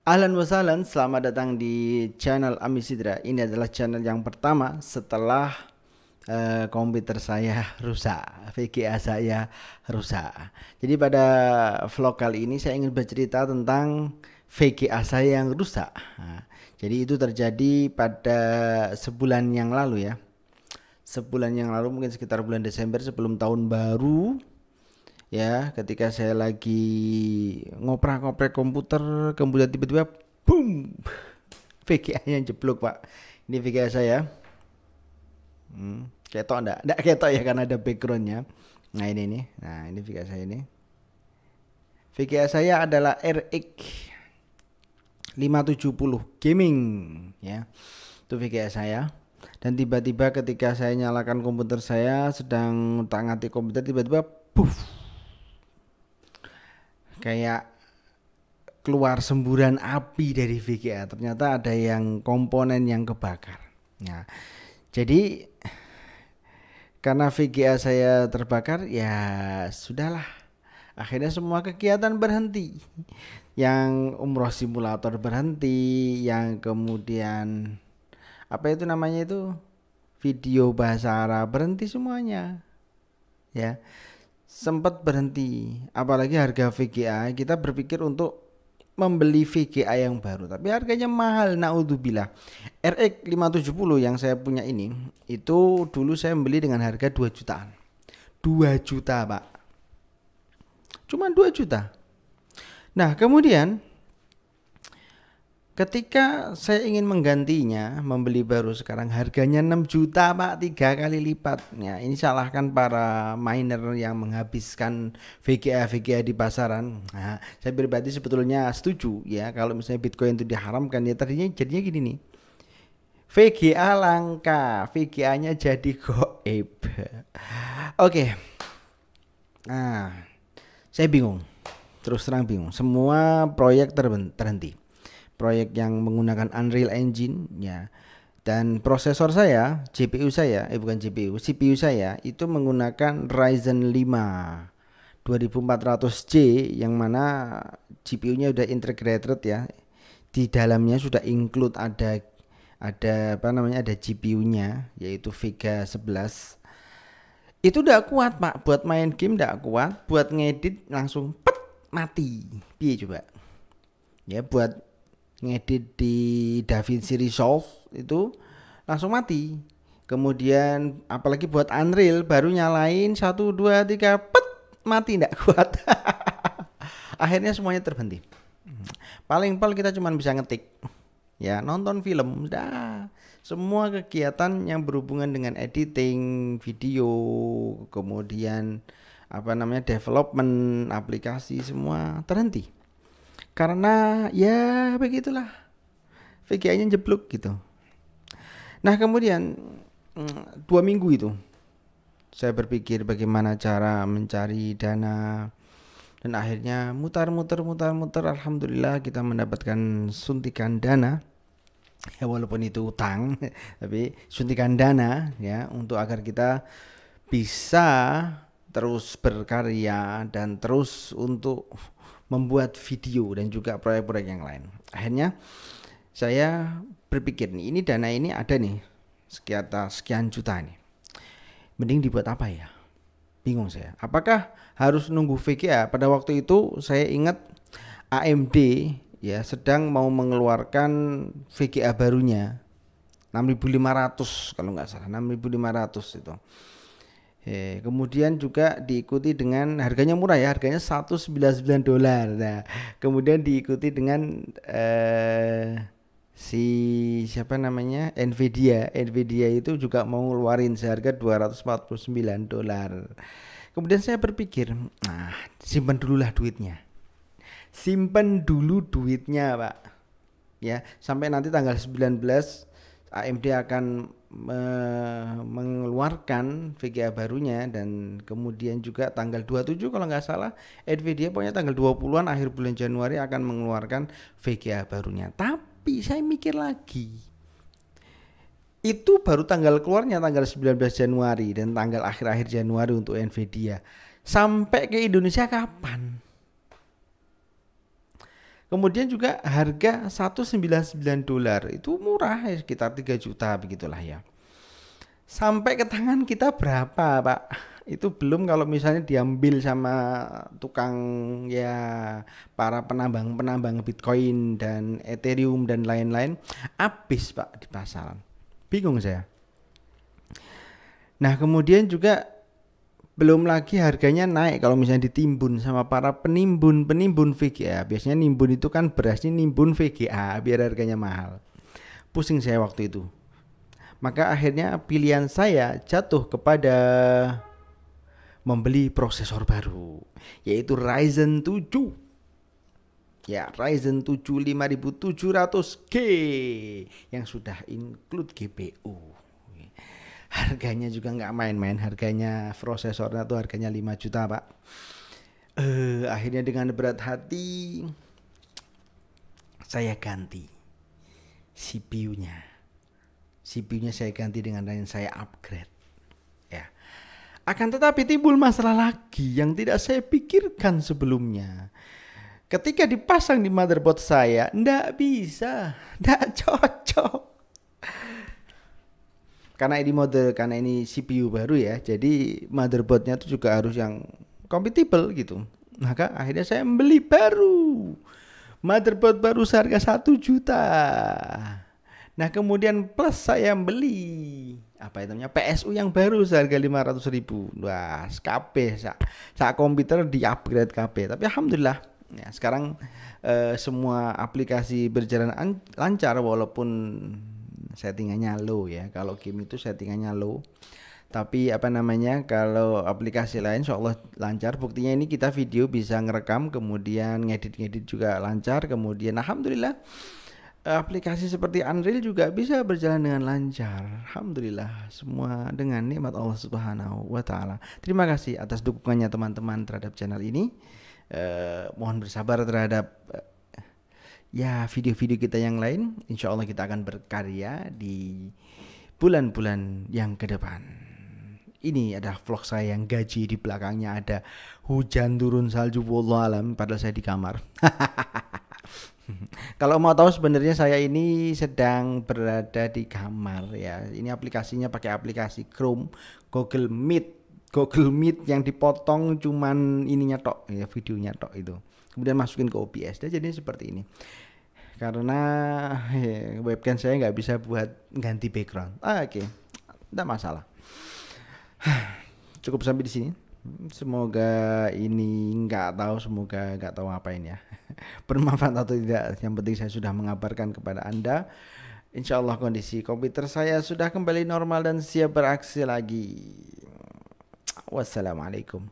Ahlan wa sahlan, selamat datang di channel Amisidra. Ini adalah channel yang pertama setelah komputer saya rusak, VGA saya rusak. Jadi pada vlog kali ini saya ingin bercerita tentang VGA saya yang rusak. Nah, jadi itu terjadi pada sebulan yang lalu ya. Sebulan yang lalu mungkin sekitar bulan Desember sebelum tahun baru ya, ketika saya lagi ngoprek-ngoprek komputer, kemudian tiba-tiba boom, VGA-nya jeblok pak. Ini VGA saya. Ketok enggak ketok ya karena ada backgroundnya. Nah ini nih, nah ini VGA saya ini. VGA saya adalah RX 570 gaming ya. Itu VGA saya. Dan tiba-tiba ketika saya nyalakan komputer saya sedang utak-atik komputer, tiba-tiba puff, kayak keluar semburan api dari VGA. Ternyata ada yang komponen yang kebakar. Nah, jadi karena VGA saya terbakar, ya sudahlah. Akhirnya semua kegiatan berhenti. Yang umroh simulator berhenti, yang kemudian apa itu namanya itu video bahasa Arab berhenti semuanya. Ya, sempat berhenti. Apalagi harga VGA, kita berpikir untuk membeli VGA yang baru, tapi harganya mahal, naudzubillah. RX 570 yang saya punya ini, itu dulu saya beli dengan harga 2 jutaan. 2 juta, Pak. Cuma 2 juta. Nah, kemudian ketika saya ingin menggantinya, membeli baru sekarang harganya 6 juta pak, 3 kali lipat. Ya, ini salahkan para miner yang menghabiskan VGA di pasaran. Nah, saya pribadi sebetulnya setuju ya kalau misalnya Bitcoin itu diharamkan, ya jadinya gini nih. VGA langka, VGA-nya jadi goib. Oke. Nah, saya bingung. Terus terang bingung. Semua proyek terhenti. Proyek yang menggunakan Unreal Engine ya, dan prosesor saya, CPU saya, bukan GPU, CPU saya itu menggunakan Ryzen 5 2400J, yang mana GPU-nya udah integrated ya, di dalamnya sudah include ada apa namanya, ada GPU-nya yaitu Vega 11. Itu udah kuat pak, buat main game udah kuat, buat ngedit langsung pet, mati. Piye coba ya, buat ngedit di DaVinci Resolve itu langsung mati. Kemudian apalagi buat Unreal, baru nyalain 1 2 3 pet, mati, ndak kuat. Akhirnya semuanya terhenti. Paling kita cuma bisa ngetik ya, nonton film, dah. Semua kegiatan yang berhubungan dengan editing video, kemudian apa namanya, development aplikasi, semua terhenti. Karena ya begitulah, VGA-nya jeblok gitu. Nah kemudian 2 minggu itu saya berpikir bagaimana cara mencari dana, dan akhirnya mutar-mutar, alhamdulillah kita mendapatkan suntikan dana ya, walaupun itu utang tapi suntikan dana ya, untuk agar kita bisa terus berkarya dan terus untuk membuat video dan juga proyek-proyek yang lain. Akhirnya saya berpikir nih, ini dana ini ada nih sekian juta nih, mending dibuat apa ya? Bingung saya. Apakah harus nunggu VGA? Pada waktu itu saya ingat AMD ya sedang mau mengeluarkan VGA barunya 6500 kalau nggak salah, 6500 itu. Kemudian juga diikuti dengan harganya murah ya, harganya $199. Nah, kemudian diikuti dengan si siapa namanya, Nvidia itu juga mau ngeluarin seharga $249. Kemudian saya berpikir, nah simpan dulu duitnya pak ya, sampai nanti tanggal 19 AMD akan mengeluarkan VGA barunya, dan kemudian juga tanggal 27 kalau nggak salah Nvidia pokoknya tanggal 20-an akhir bulan Januari akan mengeluarkan VGA barunya. Tapi saya mikir lagi, itu baru tanggal keluarnya tanggal 19 Januari dan tanggal akhir-akhir Januari untuk Nvidia. Sampai ke Indonesia kapan? Kemudian juga harga 199 dolar itu murah ya, sekitar 3 juta begitulah ya. Sampai ke tangan kita berapa, Pak? Itu belum kalau misalnya diambil sama tukang ya, para penambang-penambang Bitcoin dan Ethereum dan lain-lain, habis Pak di pasaran. Bingung saya. Nah, kemudian juga belum lagi harganya naik kalau misalnya ditimbun sama para penimbun-penimbun VGA. Biasanya nimbun itu kan berasnya nimbun VGA biar harganya mahal. Pusing saya waktu itu. Maka akhirnya pilihan saya jatuh kepada membeli prosesor baru, yaitu Ryzen 7. Ya, Ryzen 7 5700G yang sudah include GPU. Harganya juga nggak main-main, harganya prosesornya tuh harganya 5 juta, Pak. Akhirnya dengan berat hati saya ganti CPU-nya. CPU-nya saya ganti dengan lain, saya upgrade. Ya. Akan tetapi timbul masalah lagi yang tidak saya pikirkan sebelumnya. Ketika dipasang di motherboard saya, ndak bisa, ndak cocok. Karena ini CPU baru ya, jadi motherboardnya itu juga harus yang compatible gitu. Maka akhirnya saya membeli baru. Motherboard baru seharga 1 juta. Nah, kemudian plus saya beli apa itu namanya PSU yang baru seharga 500.000. Wah, KB sak komputer di upgrade KB. Tapi alhamdulillah ya, sekarang semua aplikasi berjalan lancar walaupun settingannya low ya. Kalau game itu settingannya low. Tapi apa namanya, kalau aplikasi lain insyaallah lancar. Buktinya ini kita video bisa ngerekam, kemudian ngedit-ngedit juga lancar. Kemudian alhamdulillah aplikasi seperti Unreal juga bisa berjalan dengan lancar. Alhamdulillah, semua dengan nikmat Allah Subhanahu wa taala. Terima kasih atas dukungannya teman-teman terhadap channel ini. Mohon bersabar terhadap ya video-video kita yang lain. Insya Allah kita akan berkarya di bulan-bulan yang ke depan. Ini ada vlog saya yang gaji, di belakangnya ada hujan turun salju, wallahu alam, padahal saya di kamar. Kalau mau tahu sebenarnya saya ini sedang berada di kamar ya. Ini aplikasinya pakai aplikasi Chrome, Google Meet yang dipotong cuman ininya tok ya, videonya tok itu. Kemudian masukin ke OBS. Dan jadi seperti ini. Karena ya, webcam saya nggak bisa buat ganti background. Oke. Tidak masalah. Cukup sampai di sini. Semoga ini semoga nggak tahu apa ini ya. Bermanfaat atau tidak, yang penting saya sudah mengabarkan kepada Anda. Insya Allah kondisi komputer saya sudah kembali normal dan siap beraksi lagi. Wassalamualaikum.